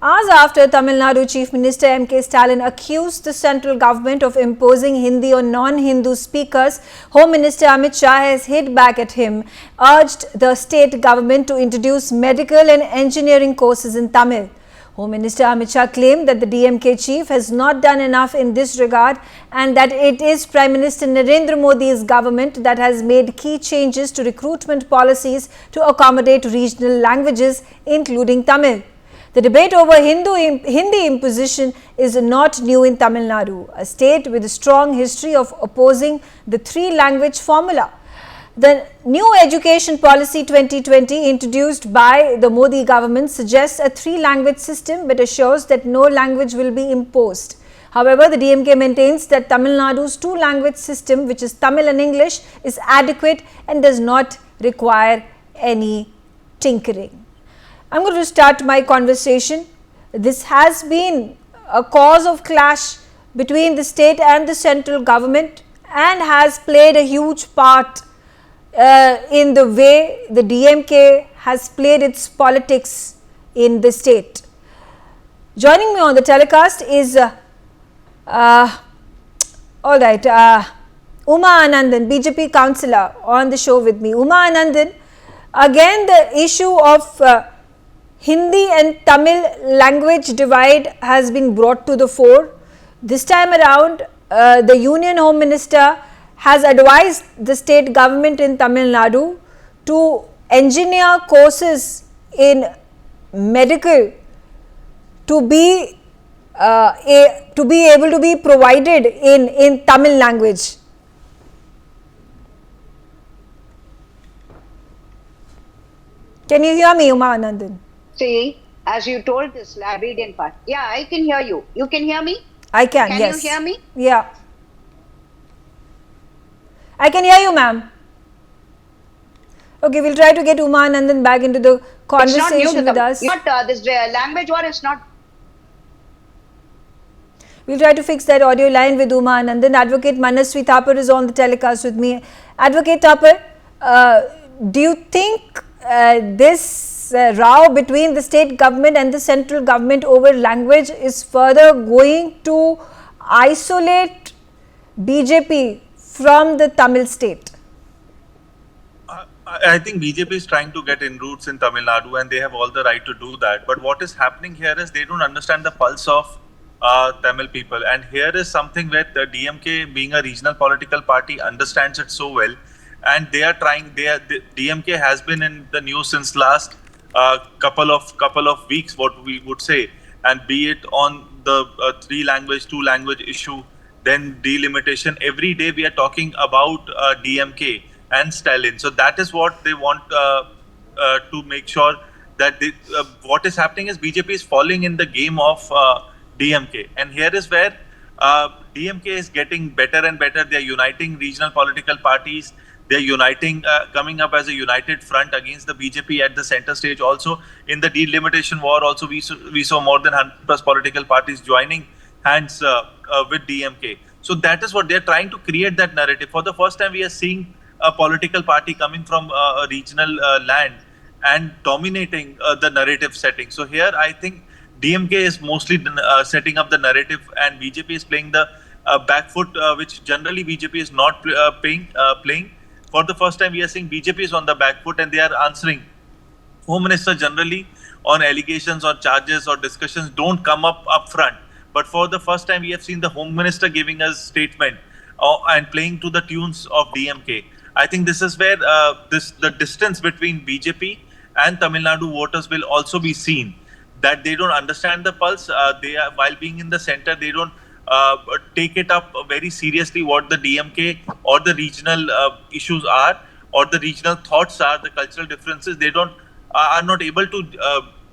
Hours after Tamil Nadu Chief Minister Stalin accused the central government of imposing Hindi on non-Hindu speakers, Home Minister Amit Shah has hit back at him, urged the state government to introduce medical and engineering courses in Tamil. Home Minister Amit Shah claimed that the DMK chief has not done enough in this regard and that it is Prime Minister Narendra Modi's government that has made key changes to recruitment policies to accommodate regional languages, including Tamil. The debate over Hindi imposition is not new in Tamil Nadu, a state with a strong history of opposing the three-language formula. The new education policy 2020 introduced by the Modi government suggests a three-language system but assures that no language will be imposed. However, the DMK maintains that Tamil Nadu's two-language system, which is Tamil and English, is adequate and does not require any tinkering. I'm going to start my conversation. This has been a cause of clash between the state and the central government and has played a huge part in the way the DMK has played its politics in the state. Joining me on the telecast is Uma Anandan, BJP councillor, on the show with me. Uma Anandan, again the issue of Hindi and Tamil language divide has been brought to the fore. This time around, the Union Home Minister has advised the state government in Tamil Nadu to engineer courses in medical to be able to be provided in Tamil language. Can you hear me, Uma Anandan? See, as you told this labyrinthian part. Yeah, I can hear you. You can hear me? I can, yes. Can you hear me? Yeah. I can hear you, ma'am. Okay, we'll try to get Uma Anandan back into the conversation with us. This language war is not. We'll try to fix that audio line with Uma Anandan. Advocate Manasvi Thapar is on the telecast with me. Advocate Thapar, do you think this row between the state government and the central government over language is further going to isolate BJP from the Tamil state? I think BJP is trying to get inroads in Tamil Nadu and they have all the right to do that. But what is happening here is they don't understand the pulse of Tamil people. And here is something where the DMK, being a regional political party, understands it so well. And they are trying, the DMK has been in the news since last couple of weeks, what we would say, and be it on the three-language, two-language issue, then delimitation. Every day we are talking about DMK and Stalin. So that is what they want to make sure that what is happening is BJP is falling in the game of DMK. And here is where DMK is getting better and better. They are uniting regional political parties. They are uniting, coming up as a united front against the BJP at the center stage. Also, in the delimitation war, also we saw more than 100+ political parties joining hands with DMK. So that is what they are trying to create, that narrative. For the first time, we are seeing a political party coming from a regional land and dominating the narrative setting. So here, I think DMK is mostly setting up the narrative, and BJP is playing the back foot, which generally BJP is not playing. For the first time, we are seeing BJP is on the back foot and they are answering. Home Minister generally on allegations or charges or discussions don't come up front. But for the first time, we have seen the Home Minister giving a statement and playing to the tunes of DMK. I think this is where the distance between BJP and Tamil Nadu voters will also be seen. That they don't understand the pulse. They are, while being in the center, they don't take it up very seriously what the DMK or the regional issues are, or the regional thoughts are, the cultural differences. They are not able to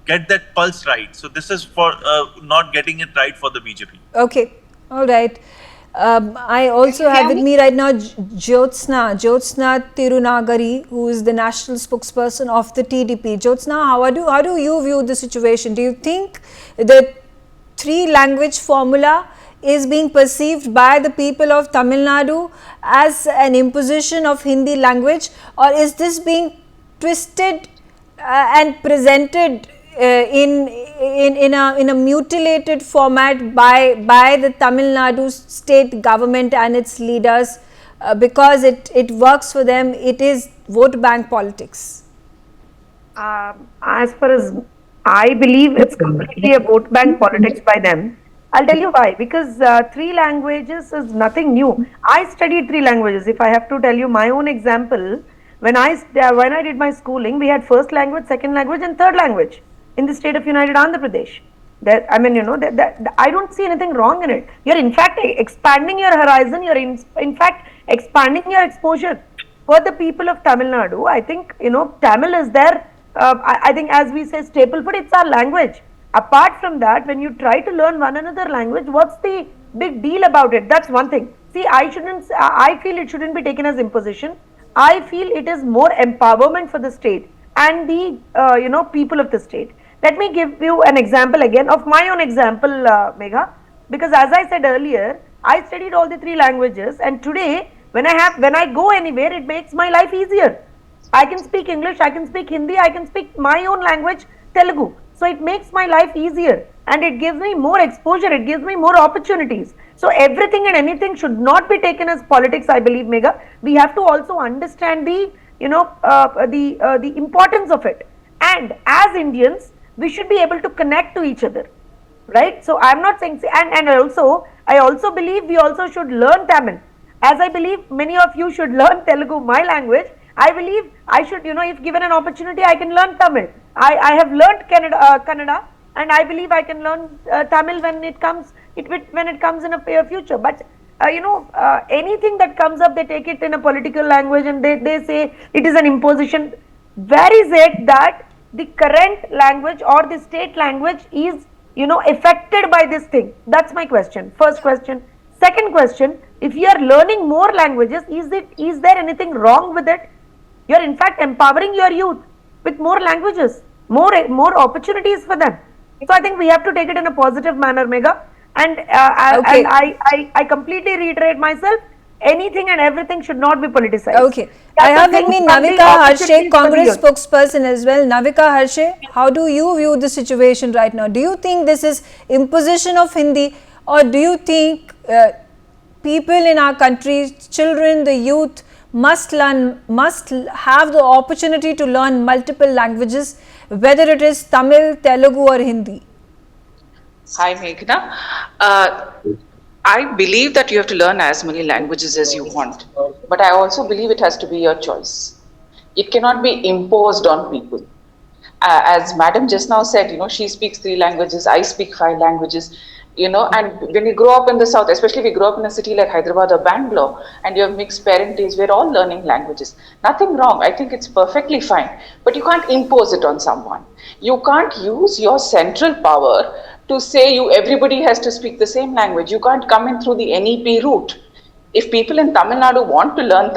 get that pulse right. So this is for not getting it right for the BJP. Okay, all right. I also have with me right now Jyotsna Tirunagari, who is the national spokesperson of the TDP. Jyotsna, how do you view the situation? Do you think the three-language formula is being perceived by the people of Tamil Nadu as an imposition of Hindi language, or is this being twisted and presented in a mutilated format by the Tamil Nadu state government and its leaders because it works for them. It is vote bank politics. As far as I believe, it's completely a vote bank politics by them. I'll tell you why. Because three languages is nothing new. I studied three languages. If I have to tell you my own example, when I did my schooling, we had first language, second language, and third language in the state of United Andhra Pradesh. That I mean, I don't see anything wrong in it. You're in fact expanding your horizon. You're in fact expanding your exposure. For the people of Tamil Nadu, I think Tamil is their I think, as we say, staple food. It's our language. Apart from that, when you try to learn one another language, what's the big deal about it? That's one thing. See, I feel it shouldn't be taken as imposition. I feel it is more empowerment for the state and the people of the state. Let me give you an example again of my own example, Megha, because as I said earlier, I studied all the three languages, and today when I go anywhere, it makes my life easier. I can speak English, I can speak Hindi, I can speak my own language, Telugu. So it makes my life easier and it gives me more exposure, it gives me more opportunities. So everything and anything should not be taken as politics, I believe, Megha. We have to also understand the importance of it. And as Indians, we should be able to connect to each other, right? So I'm not saying, and I also believe we also should learn Tamil. As I believe many of you should learn Telugu, my language. I believe I should, if given an opportunity, I can learn Tamil. I have learned Kannada, and I believe I can learn Tamil when it comes in a future. But anything that comes up, they take it in a political language and they say it is an imposition. Where is it that the current language or the state language is affected by this thing? That's my question. First question. Second question, if you are learning more languages, is there anything wrong with it? You are in fact empowering your youth with more languages, more opportunities for them. So I think we have to take it in a positive manner, Megha. And, Okay. and I completely reiterate myself, anything and everything should not be politicized. Okay. I have with me Navika Harshe, Congress spokesperson as well. Navika Harshe, how do you view the situation right now? Do you think this is imposition of Hindi, or do you think people in our country, children, the youth, must have the opportunity to learn multiple languages, whether it is Tamil, Telugu or Hindi? Hi, Meghna. I believe that you have to learn as many languages as you want, but I also believe it has to be your choice. It cannot be imposed on people. As Madam just now said, she speaks 3 languages, I speak 5 languages. And when we grow up in the South, especially if we grow up in a city like Hyderabad or Bangalore, and you have mixed parentage, we're all learning languages. Nothing wrong. I think it's perfectly fine. But you can't impose it on someone. You can't use your central power to say everybody has to speak the same language. You can't come in through the NEP route. If people in Tamil Nadu want to learn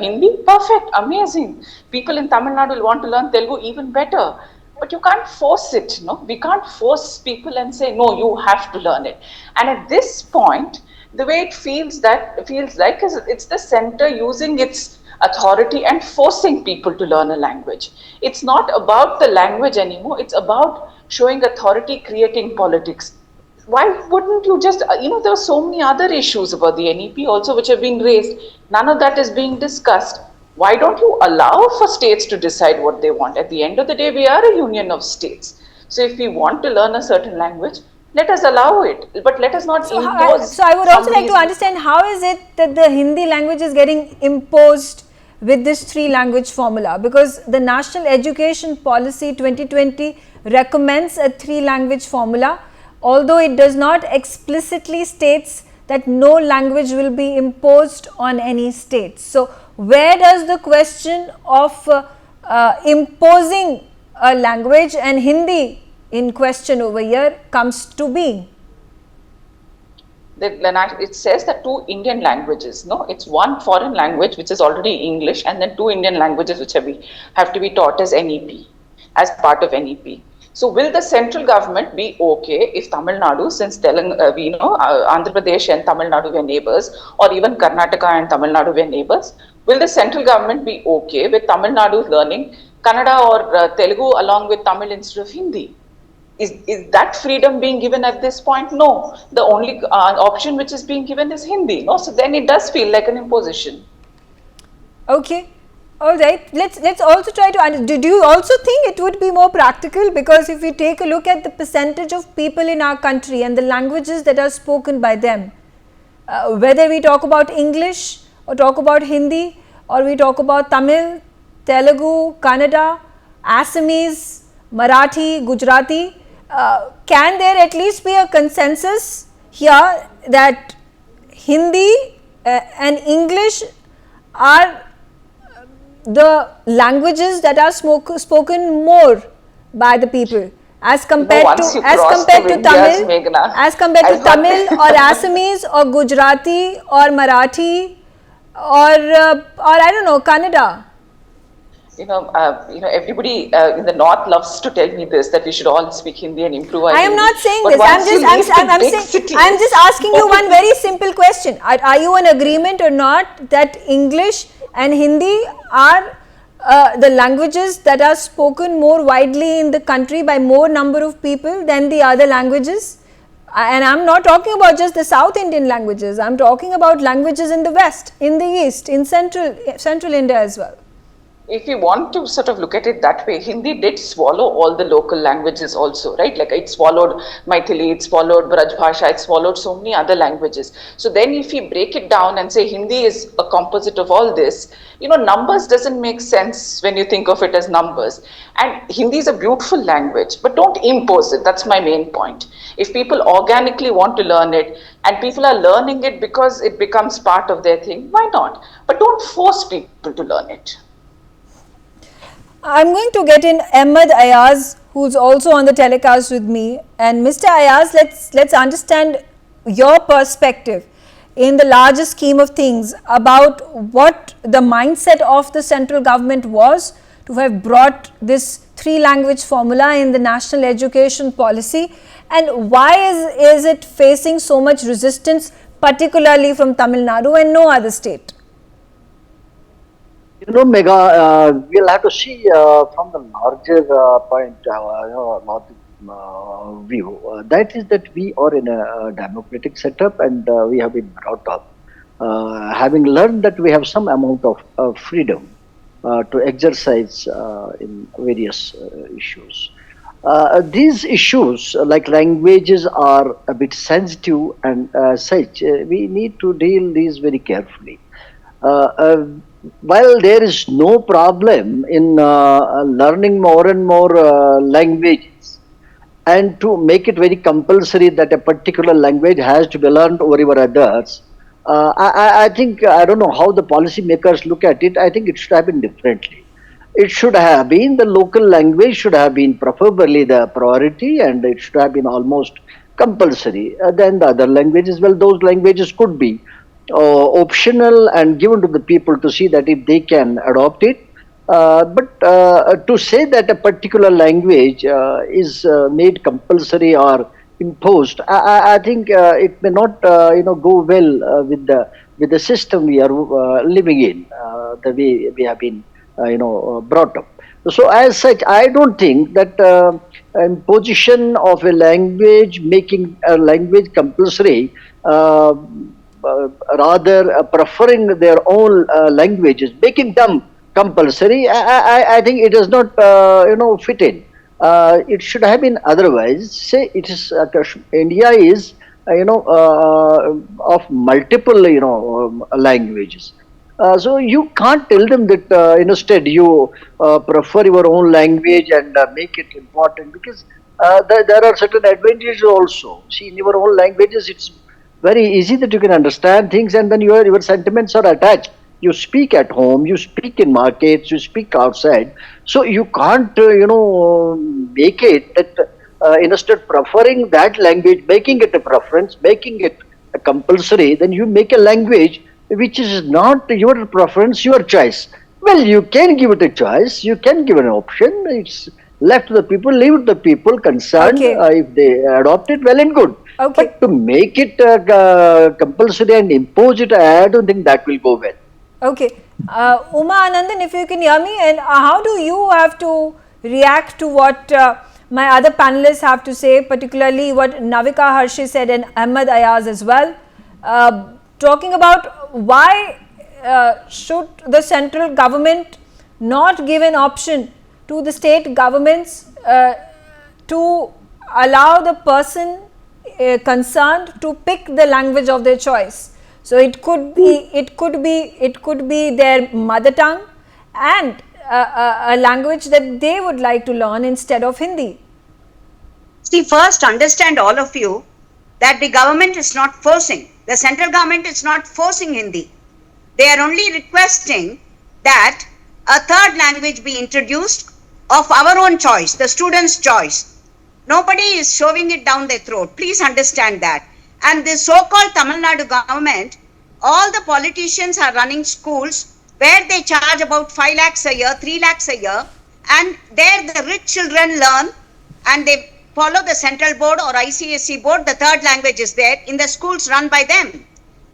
Hindi, perfect, amazing. People in Tamil Nadu will want to learn Telugu, even better. But you can't force it, we can't force people and say, no, you have to learn it. And at this point, the way it feels like is it's the center using its authority and forcing people to learn a language. It's not about the language anymore, it's about showing authority, creating politics. Why wouldn't you just, there are so many other issues about the NEP also which have been raised. None of that is being discussed. Why don't you allow for states to decide what they want? At the end of the day, we are a union of states. So if we want to learn a certain language, let us allow it, but let us not impose. So I would also like to understand, how is it that the Hindi language is getting imposed with this 3 language formula? Because the National Education Policy 2020 recommends a 3 language formula, although it does not explicitly states that no language will be imposed on any state. So where does the question of imposing a language and Hindi in question over here comes to be? It says that 2 Indian languages, it's 1 foreign language which is already English, and then 2 Indian languages which have to be taught as NEP, as part of NEP. So will the central government be okay if Tamil Nadu, since Andhra Pradesh and Tamil Nadu were neighbors, or even Karnataka and Tamil Nadu were neighbors, will the central government be okay with Tamil Nadu learning Kannada or Telugu along with Tamil instead of Hindi. Is that freedom being given at this point? No. The only option which is being given is Hindi. No, so then it does feel like an imposition. Okay. All right. Let's also try to understand. Do you also think it would be more practical? Because if we take a look at the percentage of people in our country and the languages that are spoken by them, whether we talk about English or talk about Hindi or we talk about Tamil, Telugu, Kannada, Assamese, Marathi, Gujarati, can there at least be a consensus here that Hindi and English are the languages that are spoken more by the people as compared to Tamil, as compared to Tamil or Assamese or Gujarati or Marathi or I don't know, Kannada? Everybody in the north loves to tell me this, that we should all speak Hindi and improve our I am Hindi. not saying But this. I'm just asking you one very simple question. Are you in agreement or not that English and Hindi are the languages that are spoken more widely in the country by more number of people than the other languages? And I'm not talking about just the South Indian languages. I'm talking about languages in the West, in the East, in Central India as well. If you want to sort of look at it that way, Hindi did swallow all the local languages also, right? Like it swallowed Maithili, it swallowed Braj Bhasha, it swallowed so many other languages. So then if you break it down and say Hindi is a composite of all this, numbers doesn't make sense when you think of it as numbers. And Hindi is a beautiful language, but don't impose it. That's my main point. If people organically want to learn it and people are learning it because it becomes part of their thing, why not? But don't force people to learn it. I'm going to get in Ahmed Ayaz, who's also on the telecast with me. And Mr. Ayaz, let's understand your perspective in the larger scheme of things about what the mindset of the central government was to have brought this 3-language formula in the national education policy, and why is it facing so much resistance, particularly from Tamil Nadu and no other state? Megha, we'll have to see from the larger point, larger view. That is that we are in a democratic setup and we have been brought up having learned that we have some amount of freedom to exercise in various issues. These issues like languages are a bit sensitive and such. We need to deal these very carefully. While there is no problem in learning more and more languages and to make it very compulsory that a particular language has to be learned over others, I think, I don't know how the policymakers look at it. I think it should have been differently. It should have been the local language should have been preferably the priority and it should have been almost compulsory. Then the other languages, well, those languages could be optional and given to the people to see that if they can adopt it. But to say that a particular language is made compulsory or imposed, I think it may not go well with the system we are living in, the way we have been brought up. So as such, I don't think that imposition of a language, making a language compulsory, rather preferring their own languages, making them compulsory, I think it does not fit in. It should have been otherwise. Say it is India is of multiple languages. So you can't tell them that instead you prefer your own language and make it important, because there are certain advantages also. See, in your own languages, it's very easy that you can understand things, and then your sentiments are attached. You speak at home, you speak in markets, you speak outside. So you can't, make it that instead preferring that language, making it a preference, making it a compulsory, then you make a language which is not your preference, your choice. Well, you can give it a choice, you can give an option. It's left to the people, leave it to the people concerned. Okay. If they adopt it, well and good. Okay. But to make it compulsory and impose it, I don't think that will go well. Okay. Uma Anandan, if you can hear me, and how do you have to react to what my other panelists have to say, particularly what Navika Harshi said and Ahmed Ayaz as well, talking about why should the central government not give an option to the state governments to allow the person concerned to pick the language of their choice. So it could be their mother tongue and a language that they would like to learn instead of Hindi. See, first understand all of you that the government is not forcing, the central government is not forcing Hindi. They are only requesting that a third language be introduced of our own choice, the student's choice. Nobody is shoving it down their throat. Please understand that. And the so-called Tamil Nadu government, all the politicians are running schools where they charge about 5 lakhs a year, 3 lakhs a year, and there the rich children learn and they follow the central board or ICSE board. The third language is there in the schools run by them.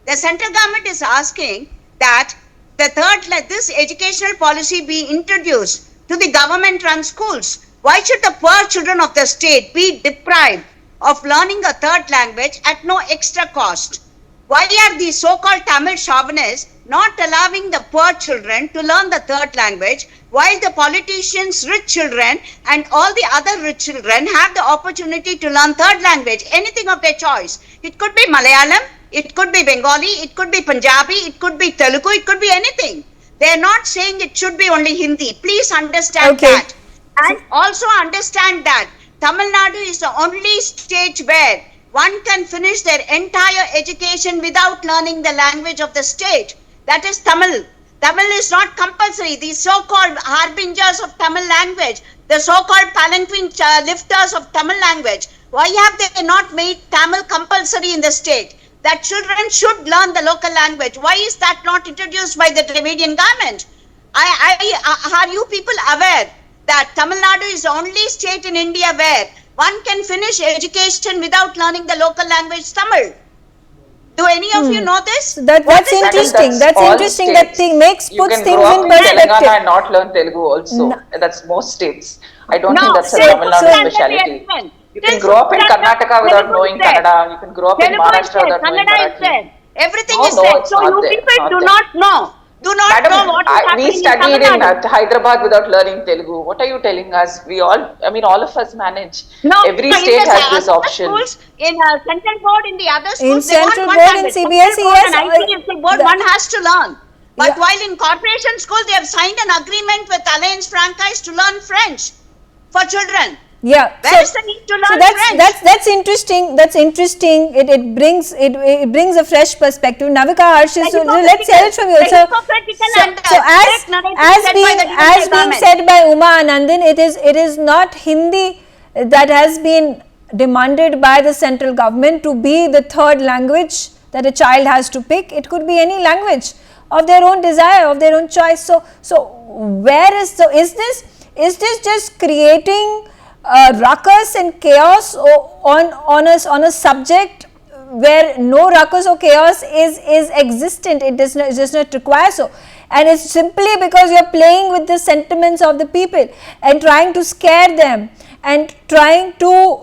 The central government is asking that this educational policy be introduced to the government run schools. Why should the poor children of the state be deprived of learning a third language at no extra cost? Why are these so-called Tamil chauvinists not allowing the poor children to learn the third language, while the politicians' rich children and all the other rich children have the opportunity to learn third language, anything of their choice? It could be Malayalam, it could be Bengali, it could be Punjabi, it could be Telugu, it could be anything. They are not saying it should be only Hindi. Please understand that. And also understand that Tamil Nadu is the only state where one can finish their entire education without learning the language of the state. That is Tamil. Tamil is not compulsory. These so-called harbingers of Tamil language, the so-called palanquin lifters of Tamil language, why have they not made Tamil compulsory in the state? That children should learn the local language. Why is that not introduced by the Dravidian government? Are you people aware that Tamil Nadu is the only state in India where one can finish education without learning the local language Tamil? Do any of you know this? That's interesting. That's interesting. That thing puts things in perspective. Telangana and not learn Telugu also. That's most states. I don't think that's a Tamil Nadu speciality. You can grow up in Karnataka without knowing Kannada. You can grow up in Maharashtra without knowing Marathi. Everything is there. So you people do not know. Do not know what is happening we studied in Hyderabad without learning Telugu. What are you telling us? All of us manage. No, every state has this option. Schools, in central board, in the other schools, in central board, in CBSE, yes, ICSE board, one has to learn. But while in corporation schools, they have signed an agreement with Alliance Francaise to learn French for children. Yeah. Where is the need to learn French? That's interesting. That's interesting. It brings a fresh perspective. Navika Harshi, so let's hear it from you. So as being said by Uma Anandan, it is not Hindi that has been demanded by the central government to be the third language that a child has to pick. It could be any language of their own desire, of their own choice. So where is is this just creating ruckus and chaos on a subject where no ruckus or chaos is existent? It does not require so, and it's simply because you're playing with the sentiments of the people and trying to scare them and trying to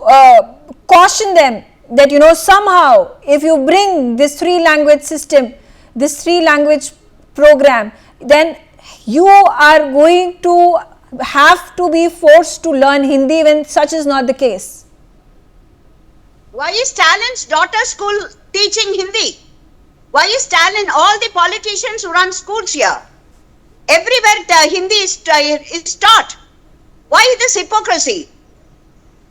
caution them that somehow if you bring this 3-language system, this 3-language program, then you are going to have to be forced to learn Hindi when such is not the case. Why is Stalin's daughter school teaching Hindi? Why is Stalin, all the politicians who run schools here, everywhere Hindi is taught? Why this hypocrisy?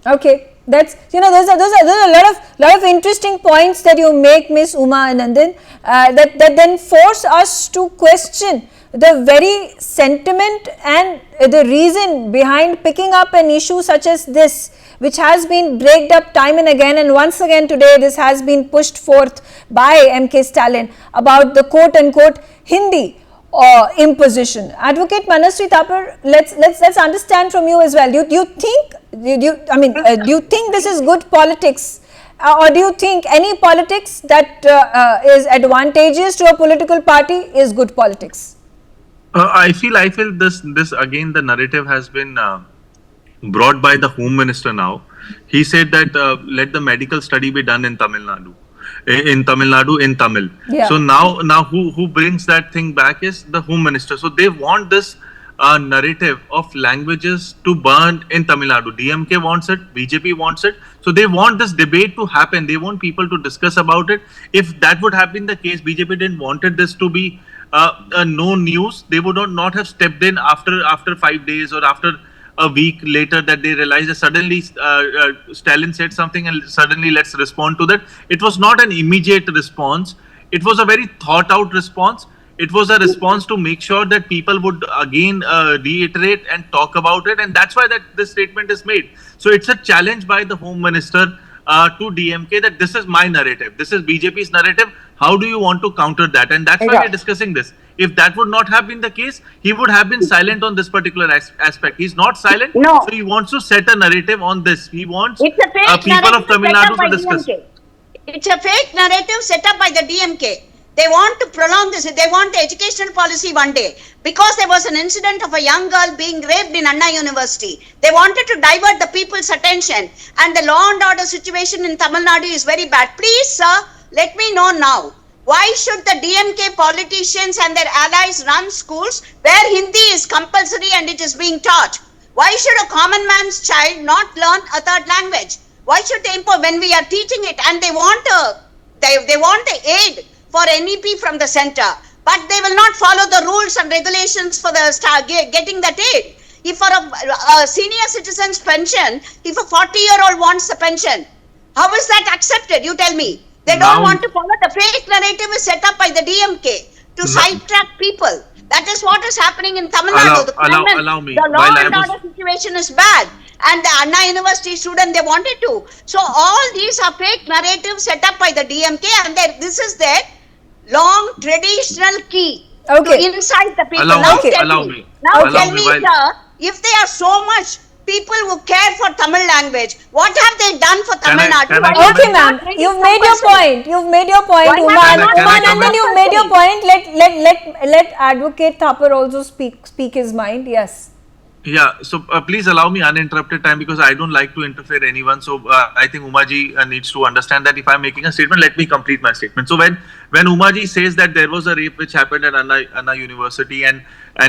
Okay, that's those are a lot of interesting points that you make, Miss Uma Anandan, that then force us to question the very sentiment and the reason behind picking up an issue such as this, which has been braked up time and again, and once again today this has been pushed forth by MK Stalin about the quote unquote Hindi imposition. Advocate Manaswi Thapar, let's understand from you as well. Do you think this is good politics, or do you think any politics that is advantageous to a political party is good politics? I feel this again. The narrative has been brought by the Home Minister now. He said that let the medical study be done in Tamil Nadu, in Tamil Nadu in Tamil. Yeah. So now who brings that thing back is the Home Minister. So they want this narrative of languages to burn in Tamil Nadu. DMK wants it, BJP wants it. So they want this debate to happen. They want people to discuss about it. If that would have been the case, BJP didn't wanted this to be no news. They would not have stepped in after 5 days or after a week later that they realized that suddenly Stalin said something and suddenly let's respond to that. It was not an immediate response. It was a very thought out response. It was a response to make sure that people would again reiterate and talk about it, and that's why that this statement is made. So it's a challenge by the Home Minister to DMK that this is my narrative, this is BJP's narrative. How do you want to counter that? And that's why we're discussing this. If that would not have been the case, he would have been silent on this particular aspect. He's not silent, No. so he wants to set a narrative on this. He wants It's a fake people narrative of Tamil set up Nadu by to discuss. DMK. It's a fake narrative set up by the DMK. They want to prolong this. They want the educational policy one day. Because there was an incident of a young girl being raped in Anna University. They wanted to divert the people's attention. And the law and order situation in Tamil Nadu is very bad. Please, sir, let me know now. Why should the DMK politicians and their allies run schools where Hindi is compulsory and it is being taught? Why should a common man's child not learn a third language? Why should they impose when we are teaching it? And they want the aid for NEP from the center, but they will not follow the rules and regulations for the getting that aid. If for a senior citizen's pension, if a 40-year-old wants the pension, how is that accepted? You tell me. They don't want to follow the fake narrative is set up by the DMK to sidetrack people. That is what is happening in Tamil Nadu. Allow me. The law and order situation is bad. And the Anna University student, they wanted to. So all these are fake narratives set up by the DMK, and this is their long traditional key to incite the people. Now tell me, sir, if they are so much people who care for Tamil language, what have they done for Tamil Nadu? Okay, ma'am, you've made your point. You've made your point, Umanandan, you've made your point. Let Advocate Thapar also speak his mind. Yes. Yeah, so please allow me uninterrupted time because I don't like to interfere anyone. So I think Umaji needs to understand that if I'm making a statement, let me complete my statement. So when Umaji says that there was a rape which happened at Anna University and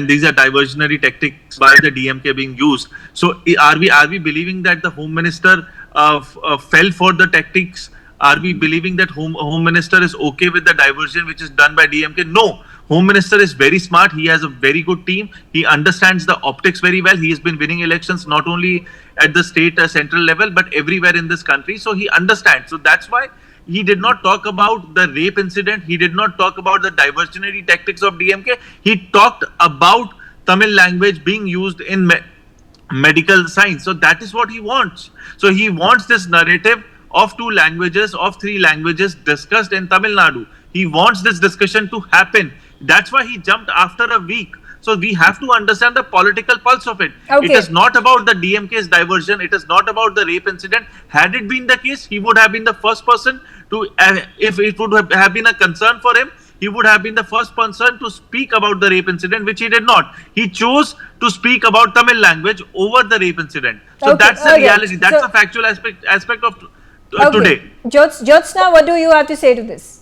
these are diversionary tactics by the DMK being used. So are we believing that the Home Minister fell for the tactics? Are we believing that Home Minister is okay with the diversion which is done by DMK? No. Home Minister is very smart. He has a very good team. He understands the optics very well. He has been winning elections not only at the state central level but everywhere in this country. So he understands. So that's why he did not talk about the rape incident. He did not talk about the diversionary tactics of DMK. He talked about Tamil language being used in medical science. So that is what he wants. So he wants this narrative of 2 languages, of 3 languages discussed in Tamil Nadu. He wants this discussion to happen. That's why he jumped after a week. So we have to understand the political pulse of it. It is not about the DMK's diversion. It is not about the rape incident. Had it been the case, he would have been the first person to, if it would have been a concern for him, he would have been the first person to speak about the rape incident, which he did not. He chose to speak about Tamil language over the rape incident. So that's the reality. That's the factual aspect of today. Jyotsna, what do you have to say to this?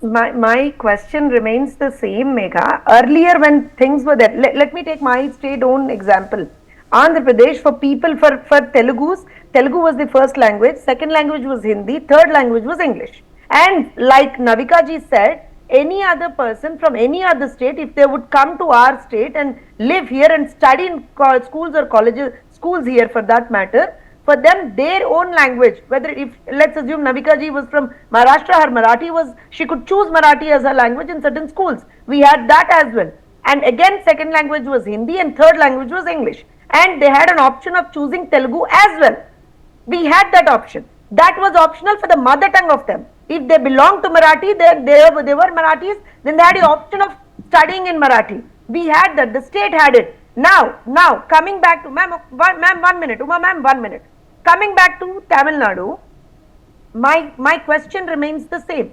My question remains the same, Megha. Earlier when things were there, let me take my state own example. Andhra Pradesh, for people, for Telugus, Telugu was the first language, second language was Hindi, third language was English. And like Navika ji said, any other person from any other state, if they would come to our state and live here and study in schools or colleges, schools here for that matter, for them, their own language, whether if, let's assume Navika ji was from Maharashtra, her Marathi was, she could choose Marathi as her language in certain schools. We had that as well. And again, second language was Hindi and third language was English. And they had an option of choosing Telugu as well. We had that option. That was optional for the mother tongue of them. If they belonged to Marathi, they were Marathis, then they had the option of studying in Marathi. We had that, the state had it. Now, coming back to, ma'am, 1 minute, Uma ma'am, 1 minute. Coming back to Tamil Nadu, my question remains the same.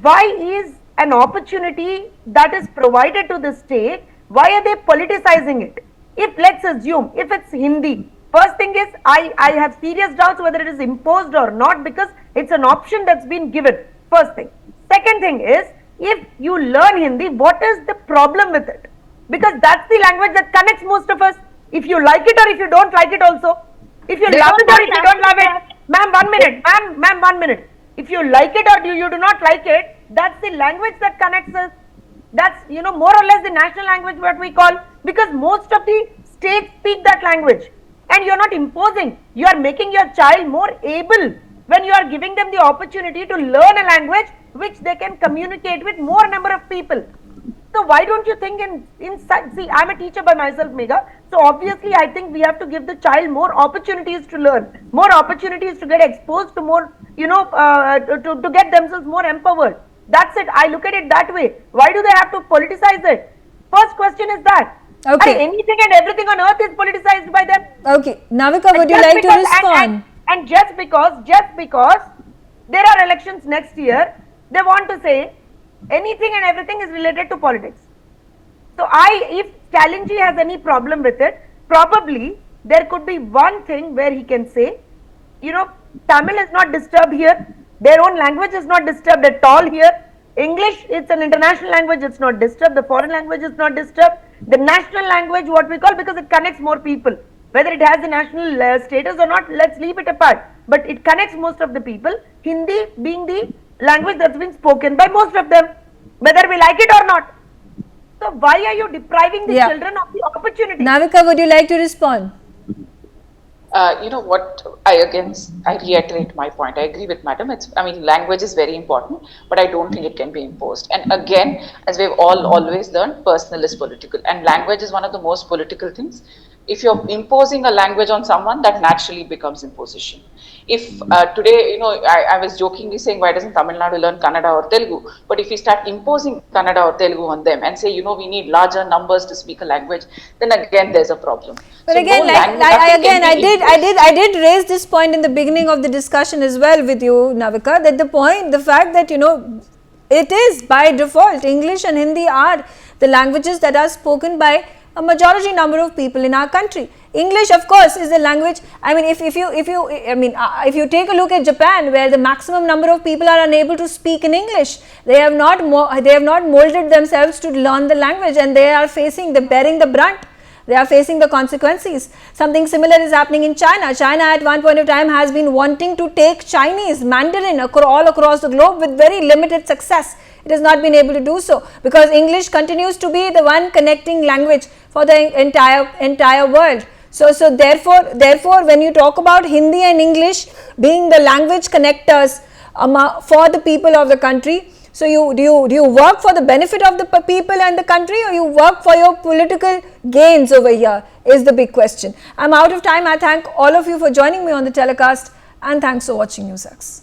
Why is an opportunity that is provided to the state Why are they politicizing it? If let's assume, if it's Hindi, first thing is I have serious doubts whether it is imposed or not, because it's an option that's been given. First thing. Second thing is, if you learn Hindi, what is the problem with it? Because that's the language that connects most of us. If you like it or if you don't like it also. If you love it or if you don't love it. Ma'am, 1 minute. Ma'am, 1 minute. If you like it or you do not like it, that's the language that connects us. That's, more or less the national language what we call, because most of the states speak that language. And you're not imposing, you are making your child more able when you are giving them the opportunity to learn a language which they can communicate with more number of people. So why don't you think see, I'm a teacher by myself, Megha. So obviously I think we have to give the child more opportunities to learn, more opportunities to get exposed to more, to get themselves more empowered. That's it. I look at it that way. Why do they have to politicize it? First question is that. Okay. Anything and everything on earth is politicized by them. Okay. Navika, would you like to respond? And just because there are elections next year, they want to say anything and everything is related to politics. So if Stalin ji has any problem with it, probably there could be one thing where he can say, Tamil is not disturbed here. Their own language is not disturbed at all here. English, it's an international language, it's not disturbed. The foreign language is not disturbed. The national language, what we call, because it connects more people. Whether it has the national status or not, let's leave it apart. But it connects most of the people. Hindi being the language that's been spoken by most of them, whether we like it or not. So why are you depriving the children of the opportunity? Navika, would you like to respond? You know what, I reiterate my point. I agree with madam. Language is very important, but I don't think it can be imposed. And again, as we've always learned, personal is political, and language is one of the most political things. If you're imposing a language on someone, that naturally becomes imposition. If today, I was jokingly saying, why doesn't Tamil Nadu learn Kannada or Telugu? But if we start imposing Kannada or Telugu on them and say, we need larger numbers to speak a language, then again there's a problem. But so again, I did raise this point in the beginning of the discussion as well with you, Navika, that the fact that, it is by default, English and Hindi are the languages that are spoken by a majority number of people in our country. English, of course, is the language. If you take a look at Japan, where the maximum number of people are unable to speak in English, they have not molded themselves to learn the language, and they are bearing the brunt. They are facing the consequences. Something similar is happening in China. China at one point of time has been wanting to take Chinese, Mandarin all across the globe with very limited success. It has not been able to do so because English continues to be the one connecting language for the entire world. So therefore, when you talk about Hindi and English being the language connectors for the people of the country, so do you work for the benefit of the people and the country, or you work for your political gains over here is the big question. I'm out of time. I thank all of you for joining me on the telecast, and thanks for watching NewsX.